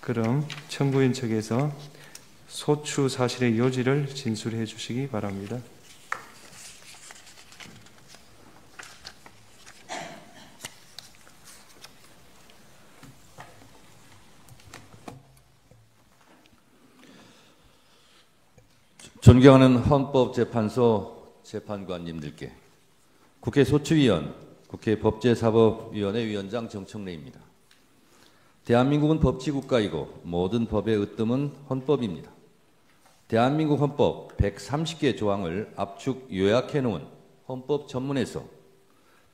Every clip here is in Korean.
그럼 청구인 측에서 소추 사실의 요지를 진술해 주시기 바랍니다. 존경하는 헌법재판소 재판관님들께, 국회 소추위원, 국회 법제사법위원회 위원장 정청래입니다. 대한민국은 법치국가이고 모든 법의 으뜸은 헌법입니다. 대한민국 헌법 130개 조항을 압축 요약해 놓은 헌법 전문에서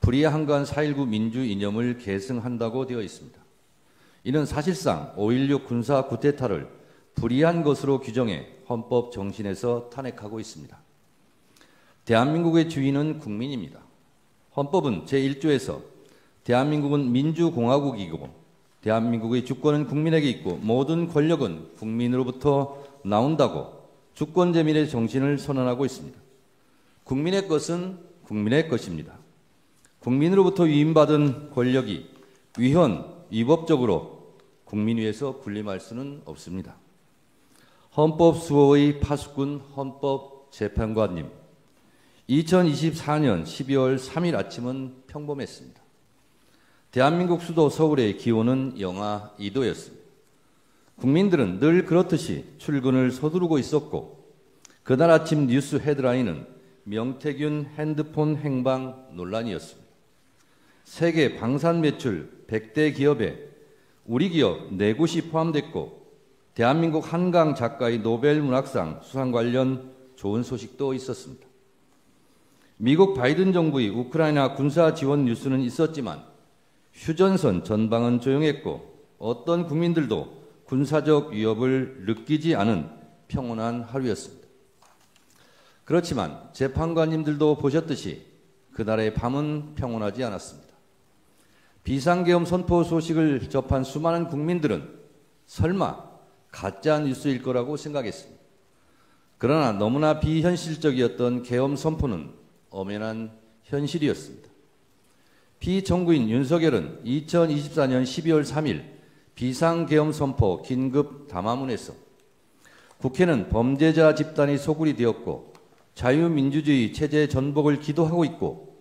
불이한간 4.19 민주 이념을 계승한다고 되어 있습니다. 이는 사실상 5.16 군사 쿠데타를 불이한 것으로 규정해 헌법 정신에서 탄핵하고 있습니다. 대한민국의 주인은 국민입니다. 헌법은 제1조에서 대한민국은 민주공화국이고 대한민국의 주권은 국민에게 있고 모든 권력은 국민으로부터 나온다고 주권제민의 정신을 선언하고 있습니다. 국민의 것은 국민의 것입니다. 국민으로부터 위임받은 권력이 위헌, 위법적으로 국민 위에서 군림할 수는 없습니다. 헌법 수호의 파수꾼 헌법재판관님, 2024년 12월 3일 아침은 평범했습니다. 대한민국 수도 서울의 기온은 영하 2도였습니다. 국민들은 늘 그렇듯이 출근을 서두르고 있었고 그날 아침 뉴스 헤드라인은 명태균 핸드폰 행방 논란이었습니다. 세계 방산 매출 100대 기업에 우리 기업 4곳이 포함됐고 대한민국 한강 작가의 노벨 문학상 수상 관련 좋은 소식도 있었습니다. 미국 바이든 정부의 우크라이나 군사 지원 뉴스는 있었지만 휴전선 전방은 조용했고 어떤 국민들도 군사적 위협을 느끼지 않은 평온한 하루였습니다. 그렇지만 재판관님들도 보셨듯이 그날의 밤은 평온하지 않았습니다. 비상계엄 선포 소식을 접한 수많은 국민들은 설마 가짜 뉴스일 거라고 생각했습니다. 그러나 너무나 비현실적이었던 계엄 선포는 엄연한 현실이었습니다. 피청구인 윤석열은 2024년 12월 3일 비상계엄 선포 긴급 담화문에서 국회는 범죄자 집단이 소굴이 되었고 자유민주주의 체제 전복을 기도하고 있고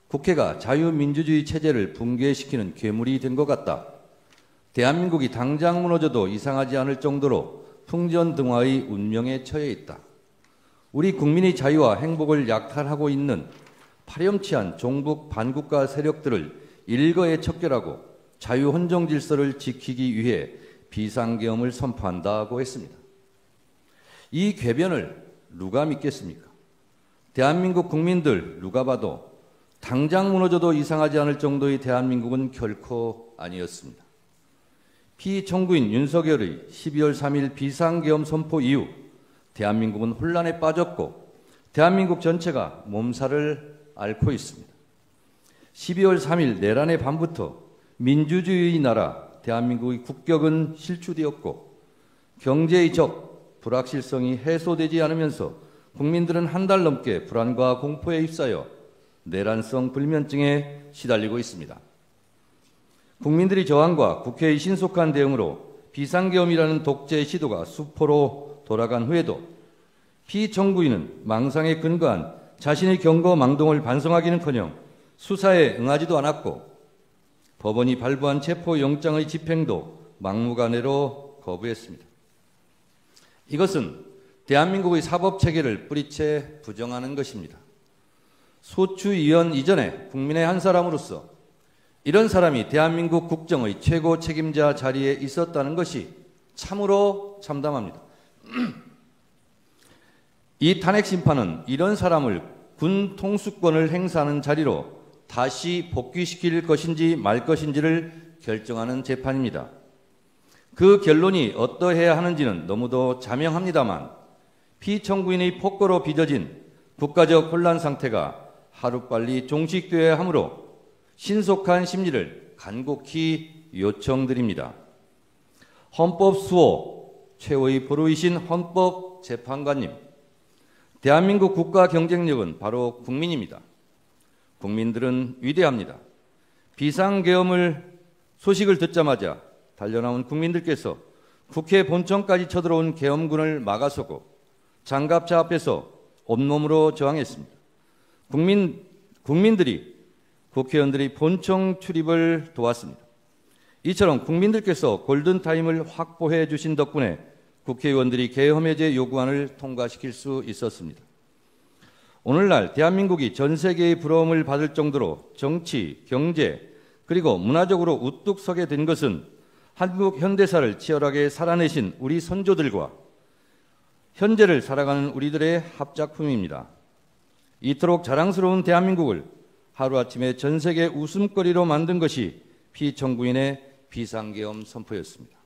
국회가 자유민주주의 체제를 붕괴시키는 괴물이 된 것 같다. 대한민국이 당장 무너져도 이상하지 않을 정도로 풍전등화의 운명에 처해 있다. 우리 국민의 자유와 행복을 약탈하고 있는 파렴치한 종북 반국가 세력들을 일거에 척결하고 자유헌정 질서를 지키기 위해 비상계엄을 선포한다고 했습니다. 이 궤변을 누가 믿겠습니까? 대한민국 국민들 누가 봐도 당장 무너져도 이상하지 않을 정도의 대한민국은 결코 아니었습니다. 피청구인 윤석열의 12월 3일 비상계엄 선포 이후 대한민국은 혼란에 빠졌고 대한민국 전체가 몸살을 앓고 있습니다. 12월 3일 내란의 밤부터 민주주의의 나라 대한민국의 국격은 실추되었고 경제의 적, 불확실성이 해소되지 않으면서 국민들은 한 달 넘게 불안과 공포에 휩싸여 내란성 불면증에 시달리고 있습니다. 국민들의 저항과 국회의 신속한 대응으로 비상계엄이라는 독재 시도가 수포로 돌아간 후에도 피청구인은 망상에 근거한 자신의 경거망동을 반성하기는커녕 수사에 응하지도 않았고 법원이 발부한 체포영장의 집행도 막무가내로 거부했습니다. 이것은 대한민국의 사법체계를 뿌리채 부정하는 것입니다. 소추위원 이전에 국민의 한 사람으로서 이런 사람이 대한민국 국정의 최고 책임자 자리에 있었다는 것이 참으로 참담합니다. 이 탄핵 심판은 이런 사람을 군 통수권을 행사하는 자리로 다시 복귀시킬 것인지 말 것인지를 결정하는 재판입니다. 그 결론이 어떠해야 하는지는 너무도 자명합니다만 피청구인의 폭거로 빚어진 국가적 혼란 상태가 하루빨리 종식되어야 하므로 신속한 심리를 간곡히 요청드립니다. 헌법 수호 최고의 보루이신 헌법재판관님, 대한민국 국가 경쟁력은 바로 국민입니다. 국민들은 위대합니다. 비상계엄을 소식을 듣자마자 달려나온 국민들께서 국회 본청까지 쳐들어온 계엄군을 막아서고 장갑차 앞에서 온몸으로 저항했습니다. 국민들이 국회의원들이 본청 출입을 도왔습니다. 이처럼 국민들께서 골든타임을 확보해 주신 덕분에 국회의원들이 계엄 해제 요구안을 통과시킬 수 있었습니다. 오늘날 대한민국이 전 세계의 부러움을 받을 정도로 정치, 경제, 그리고 문화적으로 우뚝 서게 된 것은 한국 현대사를 치열하게 살아내신 우리 선조들과 현재를 살아가는 우리들의 합작품입니다. 이토록 자랑스러운 대한민국을 하루아침에 전 세계 웃음거리로 만든 것이 피청구인의 비상계엄 선포였습니다.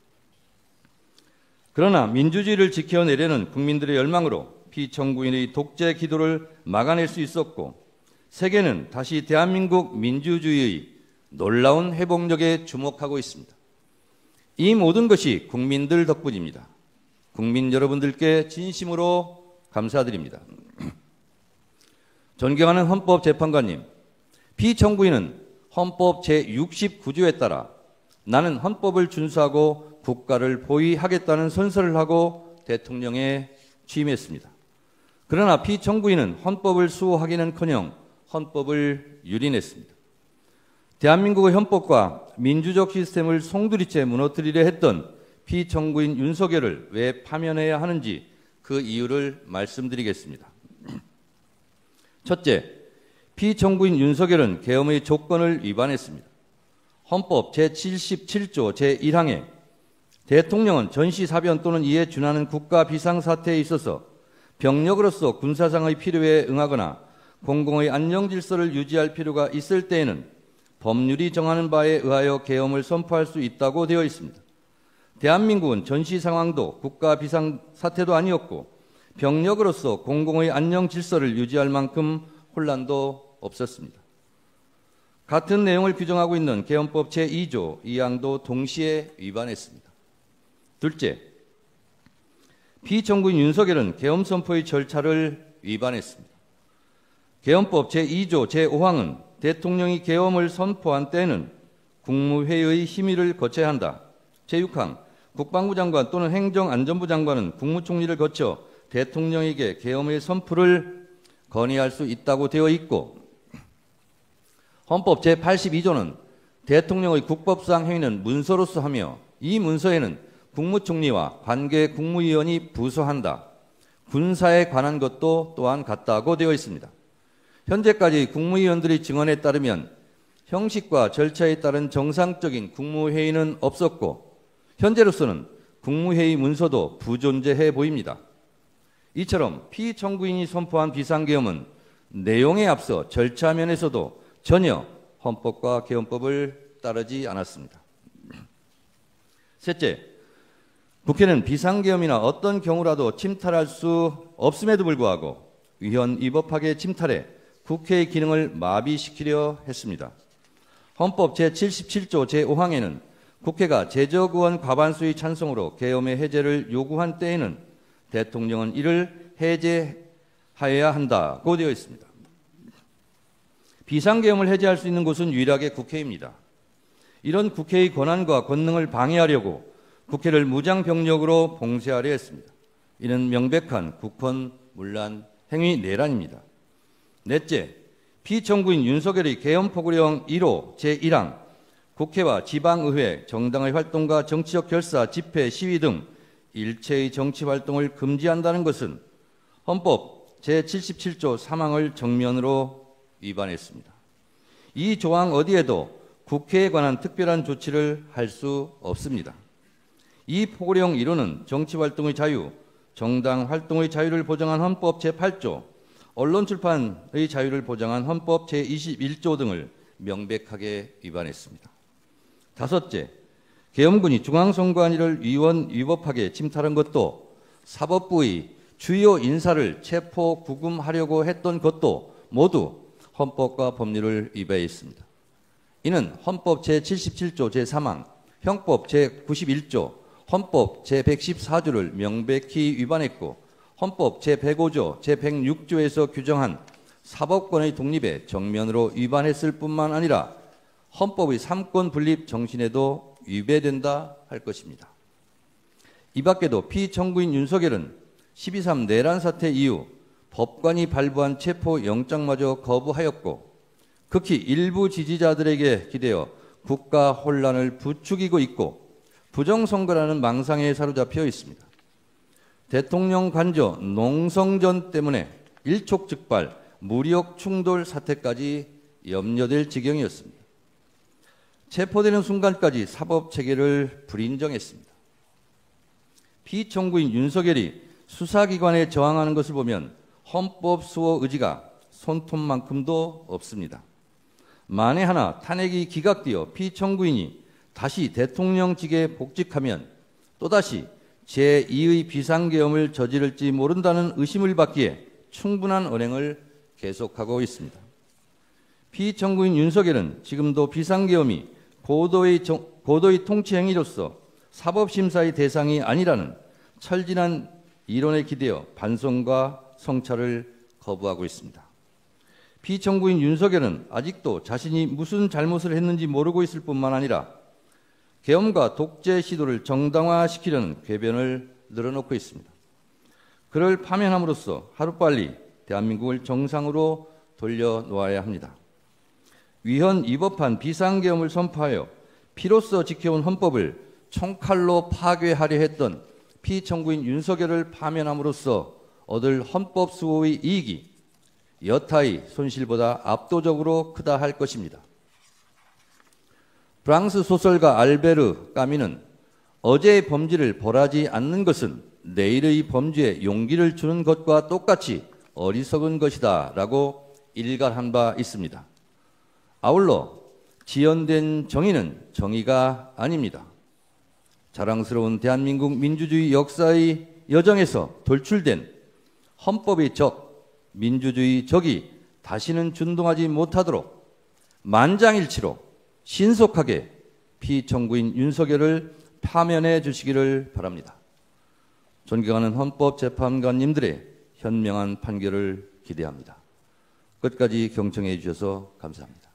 그러나 민주주의를 지켜내려는 국민들의 열망으로 피청구인의 독재 기도를 막아낼 수 있었고 세계는 다시 대한민국 민주주의의 놀라운 회복력에 주목하고 있습니다. 이 모든 것이 국민들 덕분입니다. 국민 여러분들께 진심으로 감사드립니다. 존경하는 헌법재판관님, 피청구인은 헌법 제69조에 따라 나는 헌법을 준수하고 국가를 보위하겠다는 선서를 하고 대통령에 취임했습니다. 그러나 피청구인은 헌법을 수호하기는커녕 헌법을 유린했습니다. 대한민국의 헌법과 민주적 시스템을 송두리째 무너뜨리려 했던 피청구인 윤석열을 왜 파면해야 하는지 그 이유를 말씀드리겠습니다. 첫째, 피청구인 윤석열은 계엄의 조건을 위반했습니다. 헌법 제77조 제1항에 대통령은 전시사변 또는 이에 준하는 국가 비상사태에 있어서 병력으로서 군사상의 필요에 응하거나 공공의 안정질서를 유지할 필요가 있을 때에는 법률이 정하는 바에 의하여 계엄을 선포할 수 있다고 되어 있습니다. 대한민국은 전시 상황도 국가 비상사태도 아니었고 병력으로서 공공의 안정질서를 유지할 만큼 혼란도 없었습니다. 같은 내용을 규정하고 있는 계엄법 제2조 2항도 동시에 위반했습니다. 둘째, 피청구인 윤석열은 계엄 선포의 절차를 위반했습니다. 계엄법 제2조 제5항은 대통령이 계엄을 선포한 때는 국무회의의 심의를 거쳐야 한다. 제6항, 국방부 장관 또는 행정안전부 장관은 국무총리를 거쳐 대통령에게 계엄의 선포를 건의할 수 있다고 되어 있고 헌법 제82조는 대통령의 국법상 행위는 문서로서 하며 이 문서에는 국무총리와 관계 국무위원이 부서한다. 군사에 관한 것도 또한 같다고 되어 있습니다. 현재까지 국무위원들의 증언에 따르면 형식과 절차에 따른 정상적인 국무회의는 없었고 현재로서는 국무회의 문서도 부존재해 보입니다. 이처럼 피청구인이 선포한 비상계엄은 내용에 앞서 절차 면에서도 전혀 헌법과 계엄법을 따르지 않았습니다. 셋째, 국회는 비상계엄이나 어떤 경우라도 침탈할 수 없음에도 불구하고 위헌위법하게 침탈해 국회의 기능을 마비시키려 했습니다. 헌법 제77조 제5항에는 국회가 제적의원 과반수의 찬성으로 계엄의 해제를 요구한 때에는 대통령은 이를 해제하여야 한다고 되어 있습니다. 비상계엄을 해제할 수 있는 곳은 유일하게 국회입니다. 이런 국회의 권한과 권능을 방해하려고 국회를 무장병력으로 봉쇄하려 했습니다. 이는 명백한 국헌문란 행위 내란입니다. 넷째, 피청구인 윤석열의 계엄포고령 1호 제1항 국회와 지방의회, 정당의 활동과 정치적 결사, 집회, 시위 등 일체의 정치활동을 금지한다는 것은 헌법 제77조 3항을 정면으로 위반했습니다. 이 조항 어디에도 국회에 관한 특별한 조치를 할 수 없습니다. 이 포고령 1호는 정치활동의 자유, 정당 활동의 자유를 보장한 헌법 제8조, 언론 출판의 자유를 보장한 헌법 제21조 등을 명백하게 위반했습니다. 다섯째, 계엄군이 중앙선관위를 위헌위법하게 침탈한 것도 사법부의 주요 인사를 체포 구금하려고 했던 것도 모두 헌법과 법률을 위반했습니다. 이는 헌법 제77조 제3항, 형법 제91조, 헌법 제114조를 명백히 위반했고 헌법 제105조, 제106조에서 규정한 사법권의 독립에 정면으로 위반했을 뿐만 아니라 헌법의 삼권 분립 정신에도 위배된다 할 것입니다. 이 밖에도 피청구인 윤석열은 12.3 내란 사태 이후 법관이 발부한 체포영장마저 거부하였고 극히 일부 지지자들에게 기대어 국가 혼란을 부추기고 있고 부정선거라는 망상에 사로잡혀 있습니다. 대통령 관저 농성전 때문에 일촉즉발 무력 충돌 사태까지 염려될 지경이었습니다. 체포되는 순간까지 사법체계를 불인정했습니다. 피청구인 윤석열이 수사기관에 저항하는 것을 보면 헌법 수호 의지가 손톱만큼도 없습니다. 만에 하나 탄핵이 기각되어 피청구인이 다시 대통령직에 복직하면 또다시 제2의 비상계엄을 저지를지 모른다는 의심을 받기에 충분한 언행을 계속하고 있습니다. 피청구인 윤석열은 지금도 비상계엄이 고도의 통치 행위로서 사법심사의 대상이 아니라는 철진한 이론에 기대어 반성과 성찰을 거부하고 있습니다. 피청구인 윤석열은 아직도 자신이 무슨 잘못을 했는지 모르고 있을 뿐만 아니라 계엄과 독재 시도를 정당화시키려는 궤변을 늘어놓고 있습니다. 그를 파면함으로써 하루빨리 대한민국을 정상으로 돌려놓아야 합니다. 위헌 위법한 비상계엄을 선포하여 피로써 지켜온 헌법을 총칼로 파괴하려 했던 피청구인 윤석열을 파면함으로써 얻을 헌법 수호의 이익이 여타의 손실보다 압도적으로 크다 할 것입니다. 프랑스 소설가 알베르 까미는 어제의 범죄를 벌하지 않는 것은 내일의 범죄에 용기를 주는 것과 똑같이 어리석은 것이다 라고 일갈한 바 있습니다. 아울러 지연된 정의는 정의가 아닙니다. 자랑스러운 대한민국 민주주의 역사의 여정에서 돌출된 헌법의 적, 민주주의 적이 다시는 준동하지 못하도록 만장일치로 신속하게 피청구인 윤석열을 파면해 주시기를 바랍니다. 존경하는 헌법재판관님들의 현명한 판결을 기대합니다. 끝까지 경청해 주셔서 감사합니다.